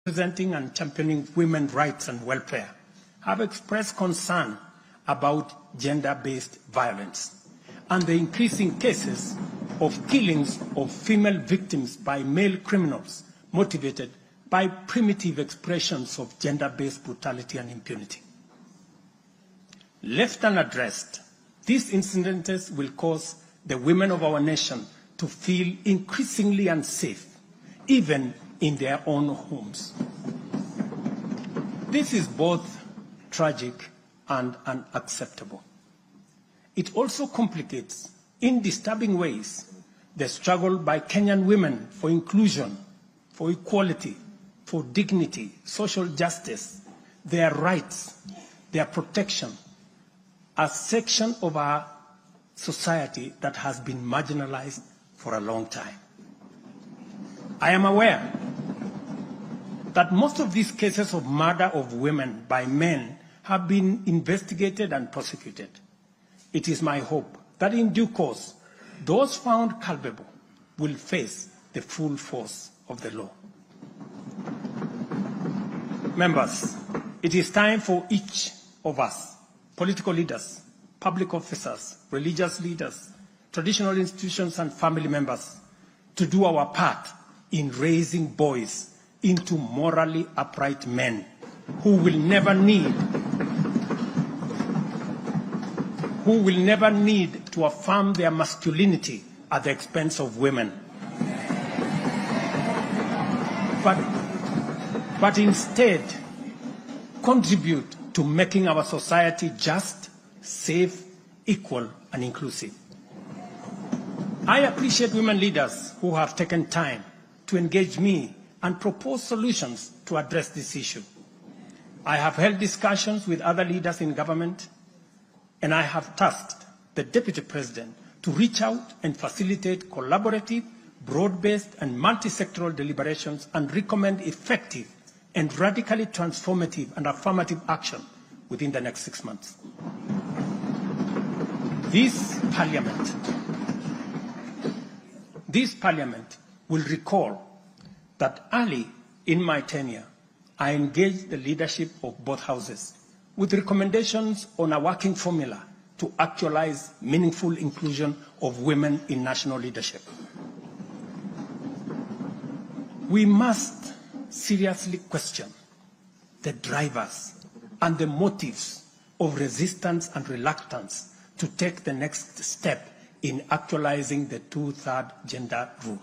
representing and championing women's rights and welfare have expressed concern about gender-based violence and the increasing cases of killings of female victims by male criminals motivated by primitive expressions of gender-based brutality and impunity. Left unaddressed, these incidents will cause the women of our nation to feel increasingly unsafe, even in their own homes. This is both tragic and unacceptable. It also complicates, in disturbing ways, the struggle by Kenyan women for inclusion, for equality, for dignity, social justice, their rights, their protection, a section of our society that has been marginalized for a long time. I am aware that most of these cases of murder of women by men have been investigated and prosecuted. It is my hope that in due course, those found culpable will face the full force of the law. Members, it is time for each of us, political leaders, public officers, religious leaders, traditional institutions and family members, to do our part in raising boys into morally upright men who will never need to affirm their masculinity at the expense of women, but instead contribute to making our society just, safe, equal, and inclusive. I appreciate women leaders who have taken time to engage me and propose solutions to address this issue. I have held discussions with other leaders in government, and I have tasked the Deputy President to reach out and facilitate collaborative, broad-based, and multi-sectoral deliberations and recommend effective and radically transformative and affirmative action within the next 6 months. This Parliament will recall that early in my tenure, I engaged the leadership of both houses with recommendations on a working formula to actualize meaningful inclusion of women in national leadership. We must seriously question the drivers and the motives of resistance and reluctance to take the next step in actualizing the 2/3 gender rule.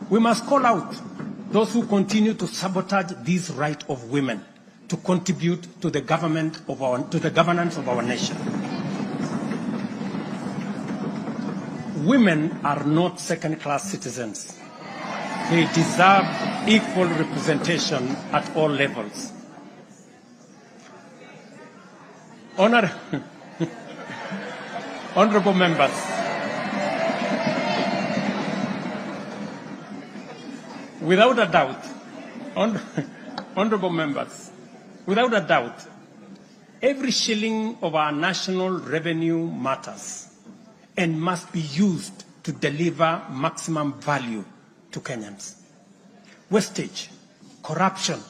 We must call out those who continue to sabotage this right of women to contribute to the governance of our nation. Women are not second-class citizens. They deserve equal representation at all levels. Honorable members, without a doubt, honorable members, without a doubt, every shilling of our national revenue matters and must be used to deliver maximum value to Kenyans. Wastage, corruption,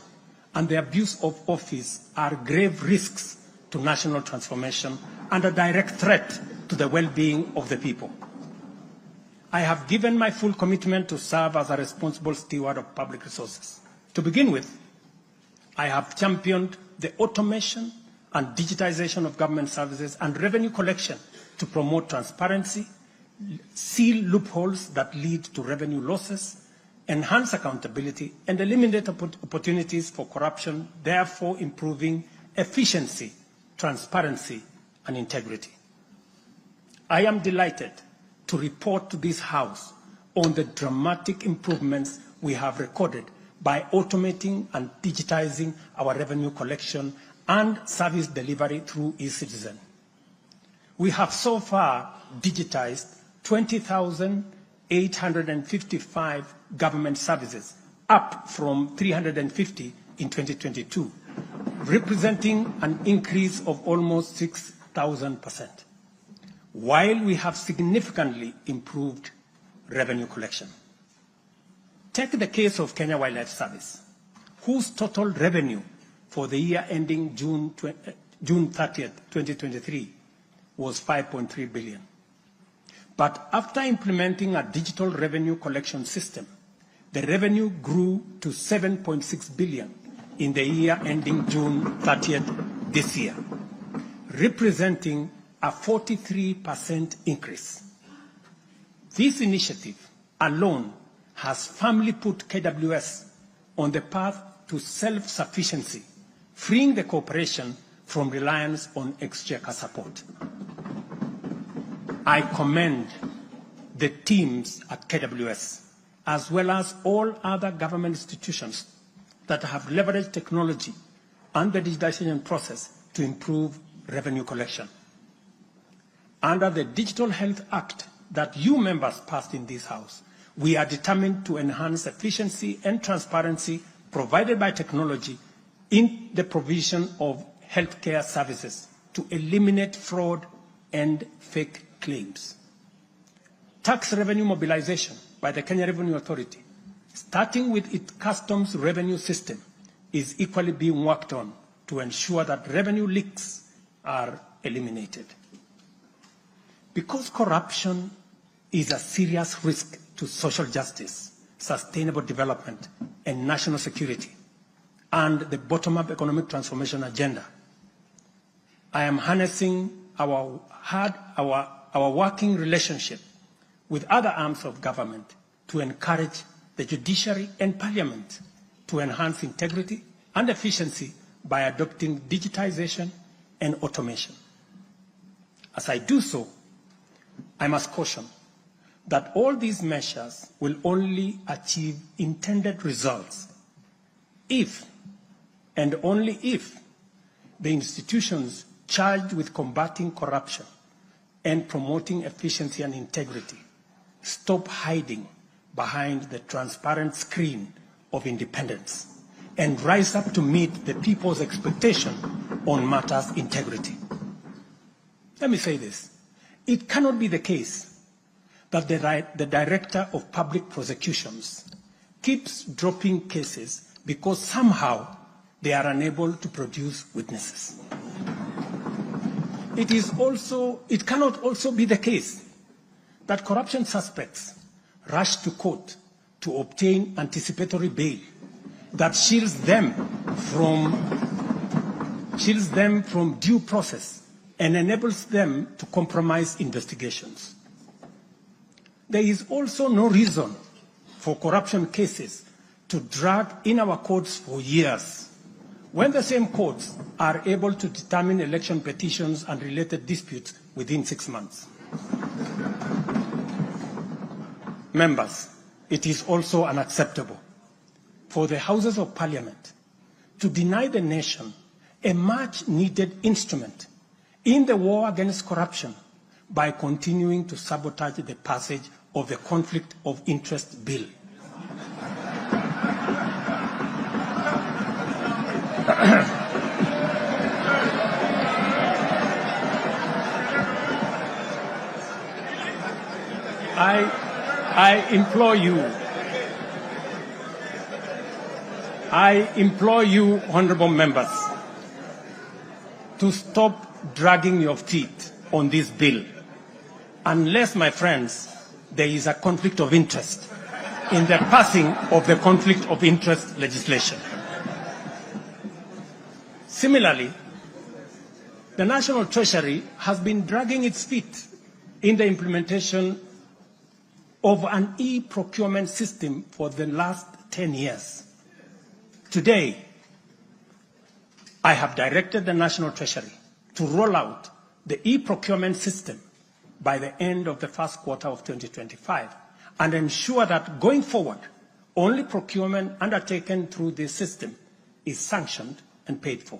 and the abuse of office are grave risks to national transformation and a direct threat to the well-being of the people. I have given my full commitment to serve as a responsible steward of public resources. To begin with, I have championed the automation and digitization of government services and revenue collection to promote transparency, seal loopholes that lead to revenue losses, enhance accountability, and eliminate opportunities for corruption, therefore improving efficiency, transparency, and integrity. I am delighted to report to this House on the dramatic improvements we have recorded by automating and digitizing our revenue collection and service delivery through eCitizen. We have so far digitized 20,855 government services, up from 350 in 2022, representing an increase of almost 6,000%, while we have significantly improved revenue collection. Take the case of Kenya Wildlife Service, whose total revenue for the year ending June 30th, 2023 was 5.3 billion. But after implementing a digital revenue collection system, the revenue grew to 7.6 billion in the year ending June 30th this year, representing a 43% increase. This initiative alone has firmly put KWS on the path to self-sufficiency, freeing the corporation from reliance on exchequer support. I commend the teams at KWS, as well as all other government institutions that have leveraged technology and the digitization process to improve revenue collection. Under the Digital Health Act that you members passed in this House, we are determined to enhance efficiency and transparency provided by technology in the provision of healthcare services to eliminate fraud and fake claims. Tax revenue mobilization by the Kenya Revenue Authority, starting with its customs revenue system, is equally being worked on to ensure that revenue leaks are eliminated. Because corruption is a serious risk to social justice, sustainable development, and national security, and the bottom-up economic transformation agenda, I am harnessing our working relationship with other arms of government to encourage the judiciary and parliament to enhance integrity and efficiency by adopting digitization and automation. As I do so, I must caution that all these measures will only achieve intended results if, and only if, the institutions charged with combating corruption and promoting efficiency and integrity stop hiding behind the transparent screen of independence and rise up to meet the people's expectation on matters integrity. Let me say this. It cannot be the case that the Director of Public Prosecutions keeps dropping cases because somehow they are unable to produce witnesses. It cannot also be the case that corruption suspects rush to court to obtain anticipatory bail that shields them from due process and enables them to compromise investigations. There is also no reason for corruption cases to drag in our courts for years, when the same courts are able to determine election petitions and related disputes within 6 months. Members, it is also unacceptable for the Houses of Parliament to deny the nation a much-needed instrument in the war against corruption by continuing to sabotage the passage of the Conflict of Interest Bill. I implore you, honorable members, to stop dragging your feet on this bill, unless, my friends, there is a conflict of interest in the passing of the conflict of interest legislation. Similarly, the National Treasury has been dragging its feet in the implementation of an e-procurement system for the last 10 years. Today, I have directed the National Treasury to roll out the e-procurement system by the end of the first quarter of 2025 and ensure that going forward, only procurement undertaken through this system is sanctioned and paid for.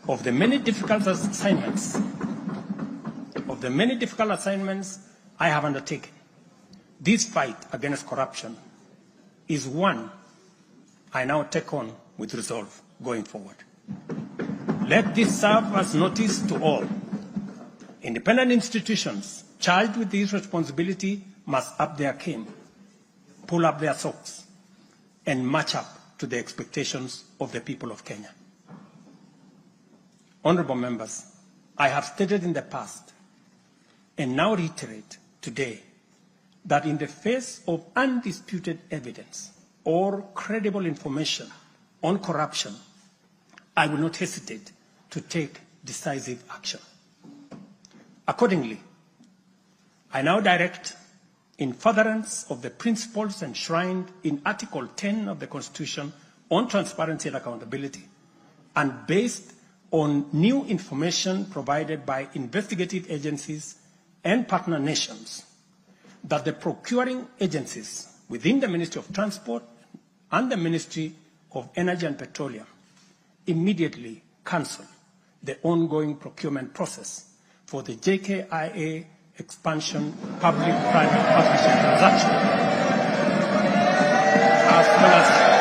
Of the many difficult assignments I have undertaken, this fight against corruption is one I now take on with resolve going forward. Let this serve as notice to all. Independent institutions charged with this responsibility must up their game. pull up their socks and match up to the expectations of the people of Kenya. Honorable members, I have stated in the past and now reiterate today that in the face of undisputed evidence or credible information on corruption, I will not hesitate to take decisive action. Accordingly, I now direct, in furtherance of the principles enshrined in Article 10 of the Constitution on transparency and accountability, and based on new information provided by investigative agencies and partner nations, that the procuring agencies within the Ministry of Transport and the Ministry of Energy and Petroleum immediately cancel the ongoing procurement process for the JKIA expansion public-private partnership transaction, as well as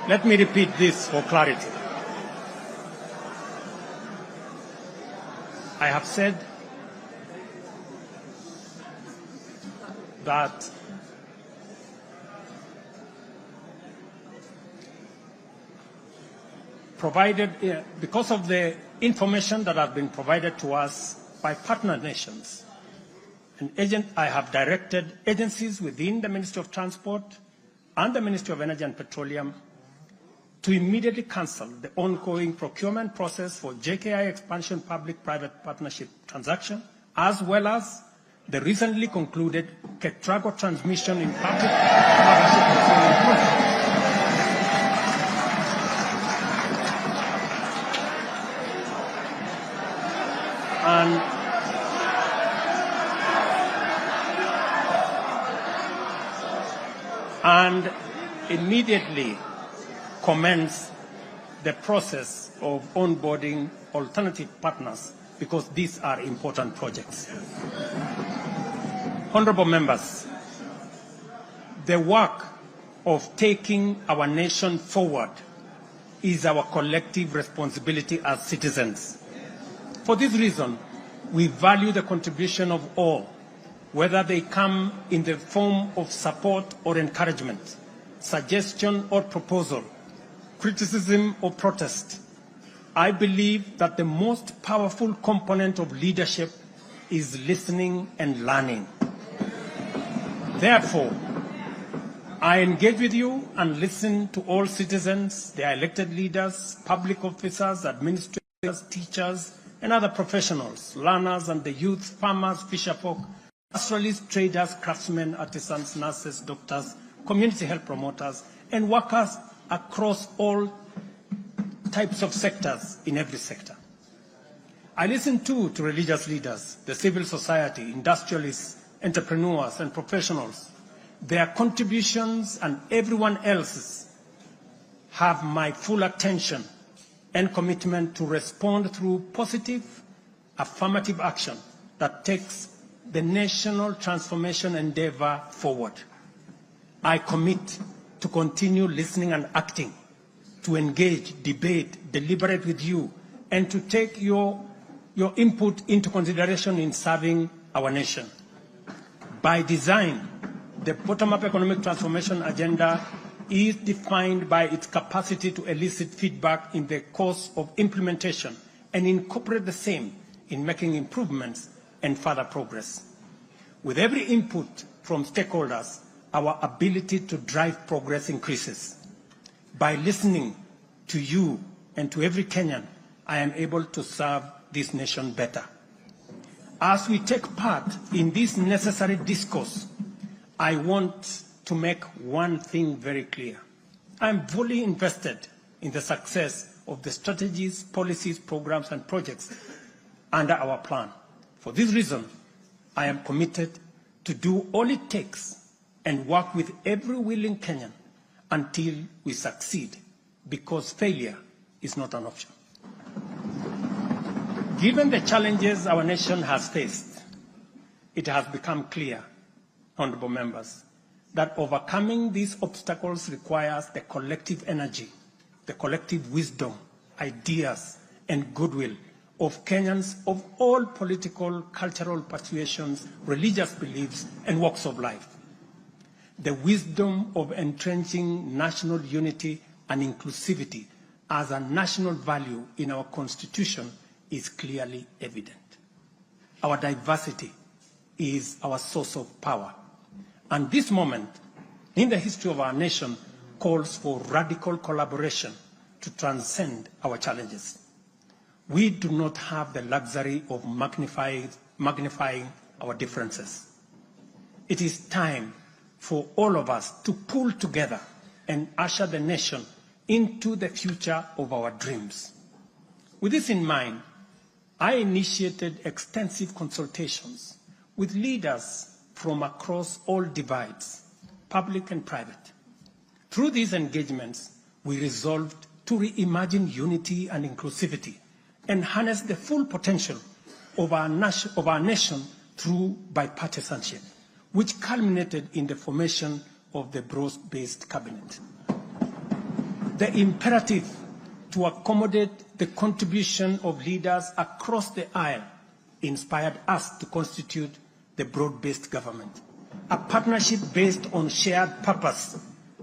Let me repeat this for clarity. I have said that because of the information that has been provided to us by partner nations, I have directed agencies within the Ministry of Transport and the Ministry of Energy and Petroleum to immediately cancel the ongoing procurement process for JKI expansion public-private partnership transaction, as well as the recently concluded Ketrago transmission in public partnership procurement project. And immediately commence the process of onboarding alternative partners, because these are important projects. Honorable members, the work of taking our nation forward is our collective responsibility as citizens. For this reason, we value the contribution of all, whether they come in the form of support or encouragement, suggestion or proposal, criticism or protest. I believe that the most powerful component of leadership is listening and learning. Therefore, I engage with you and listen to all citizens, their elected leaders, public officers, administrators, teachers, and other professionals, learners and the youth, farmers, fisherfolk, pastoralists, traders, craftsmen, artisans, nurses, doctors, community health promoters, and workers across all types of sectors in every sector. I listen too to religious leaders, the civil society, industrialists, entrepreneurs, and professionals. Their contributions and everyone else's have my full attention and commitment to respond through positive, affirmative action that takes the national transformation endeavor forward. I commit to continue listening and acting, to engage, debate, deliberate with you, and to take your input into consideration in serving our nation. By design, the bottom-up economic transformation agenda is defined by its capacity to elicit feedback in the course of implementation and incorporate the same in making improvements and further progress. With every input from stakeholders, our ability to drive progress increases. By listening to you and to every Kenyan, I am able to serve this nation better. As we take part in this necessary discourse, I want to make one thing very clear. I am fully invested in the success of the strategies, policies, programs, and projects under our plan. For this reason, I am committed to do all it takes and work with every willing Kenyan until we succeed, because failure is not an option. Given the challenges our nation has faced, it has become clear, honorable members, that overcoming these obstacles requires the collective energy, the collective wisdom, ideas, and goodwill of Kenyans of all political, cultural persuasions, religious beliefs, and walks of life. The wisdom of entrenching national unity and inclusivity as a national value in our Constitution is clearly evident. Our diversity is our source of power. And this moment in the history of our nation calls for radical collaboration to transcend our challenges. We do not have the luxury of magnifying our differences. It is time for all of us to pull together and usher the nation into the future of our dreams. With this in mind, I initiated extensive consultations with leaders from across all divides, public and private. Through these engagements, we resolved to reimagine unity and inclusivity and harness the full potential of our nation through bipartisanship, which culminated in the formation of the broad-based cabinet. The imperative to accommodate the contribution of leaders across the aisle inspired us to constitute the broad-based government, a partnership based on shared purpose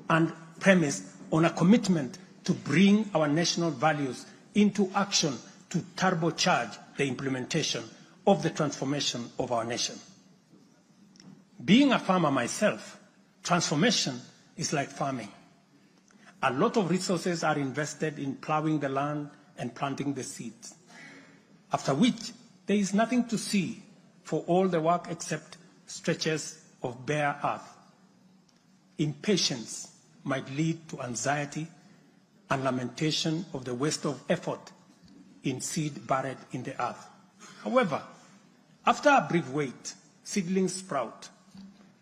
and premised on a commitment to bring our national values into action to turbocharge the implementation of the transformation of our nation. Being a farmer myself, transformation is like farming. A lot of resources are invested in plowing the land and planting the seeds, after which there is nothing to see for all the work except stretches of bare earth. Impatience might lead to anxiety and lamentation of the waste of effort in seed buried in the earth. However, after a brief wait, seedlings sprout,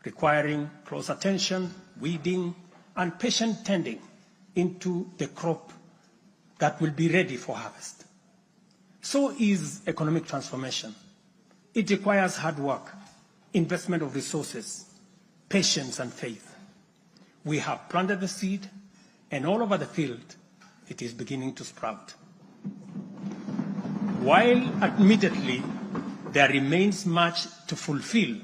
requiring close attention, weeding, and patient tending into the crop that will be ready for harvest. So is economic transformation. It requires hard work, investment of resources, patience, and faith. We have planted the seed, and all over the field, it is beginning to sprout. While admittedly there remains much to fulfill,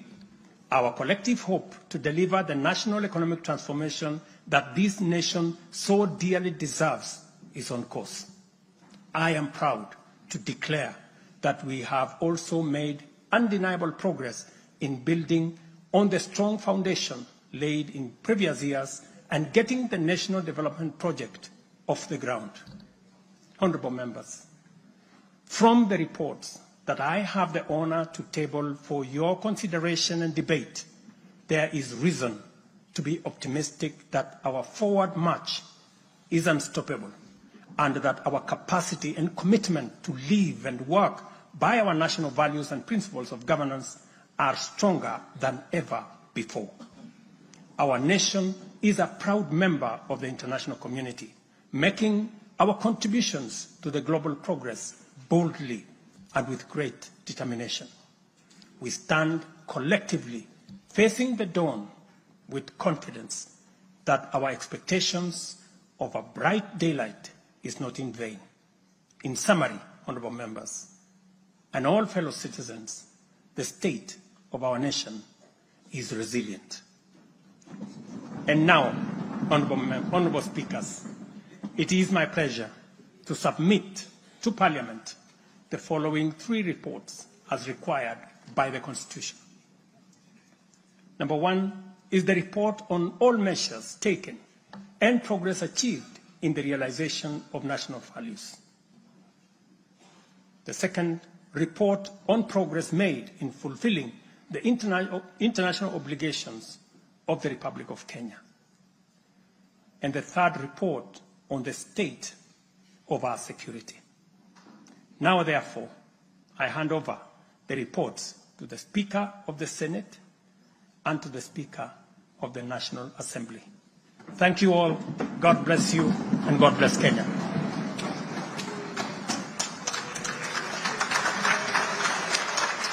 our collective hope to deliver the national economic transformation that this nation so dearly deserves is on course. I am proud to declare that we have also made undeniable progress in building on the strong foundation laid in previous years and getting the National Development Project off the ground. Honourable members, from the reports that I have the honour to table for your consideration and debate, there is reason to be optimistic that our forward march is unstoppable and that our capacity and commitment to live and work by our national values and principles of governance are stronger than ever before. Our nation is a proud member of the international community, making our contributions to the global progress boldly and with great determination. We stand collectively facing the dawn with confidence that our expectations of a bright daylight is not in vain. In summary, honourable members, and all fellow citizens, the state of our nation is resilient. And now, honourable speakers, it is my pleasure to submit to Parliament the following 3 reports as required by the Constitution. Number 1 is the report on all measures taken and progress achieved in the realization of national values. The second, report on progress made in fulfilling the international obligations of the Republic of Kenya. And the third, report on the state of our security. Now, therefore, I hand over the reports to the Speaker of the Senate and to the Speaker of the National Assembly. Thank you all. God bless you, and God bless Kenya.